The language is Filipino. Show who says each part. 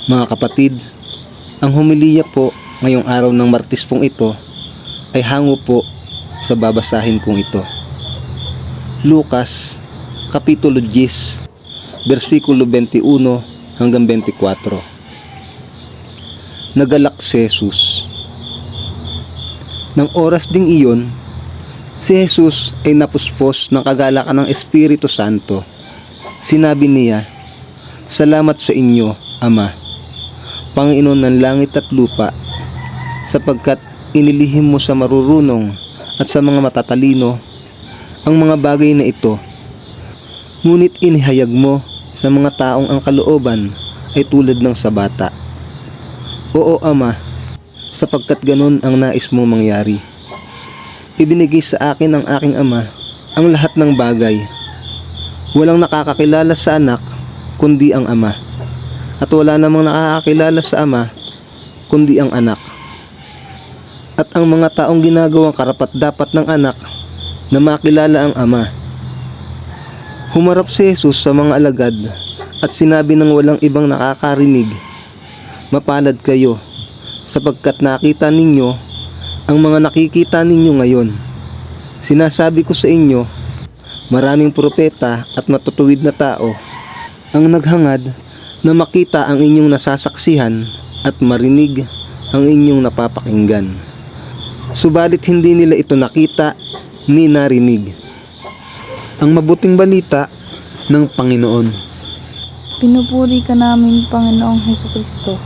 Speaker 1: Mga kapatid, ang homilya po ngayong araw ng Martes pong ito ay hango po sa babasahin kong ito. Lucas, Kapitulo 10, versikulo 21 hanggang 24. Nagalak si Jesus. Nang oras ding iyon, si Jesus ay napuspos ng kagalakan ng Espiritu Santo. Sinabi niya, "Salamat sa inyo, Ama, Panginoon ng langit at lupa, sapagkat inilihim mo sa marurunong at sa mga matatalino ang mga bagay na ito. Ngunit inihayag mo sa mga taong ang kalooban ay tulad ng sa bata. Oo, Ama, sapagkat ganun ang nais mo mangyari. Ibinigay sa akin ng aking Ama ang lahat ng bagay. Walang nakakakilala sa anak kundi ang Ama, at wala namang nakakakilala sa Ama kundi ang anak. At ang mga taong ginagawang karapat-dapat ng anak na makilala ang Ama." Humarap si Jesus sa mga alagad at sinabi ng walang ibang nakakarinig, "Mapalad kayo, sapagkat nakita ninyo ang mga nakikita ninyo ngayon. Sinasabi ko sa inyo, maraming propeta at matutuwid na tao ang naghangad na makita ang inyong nasasaksihan at marinig ang inyong napapakinggan. Subalit hindi nila ito nakita ni narinig." Ang mabuting balita ng Panginoon.
Speaker 2: Pinupuri ka namin, Panginoong Hesukristo.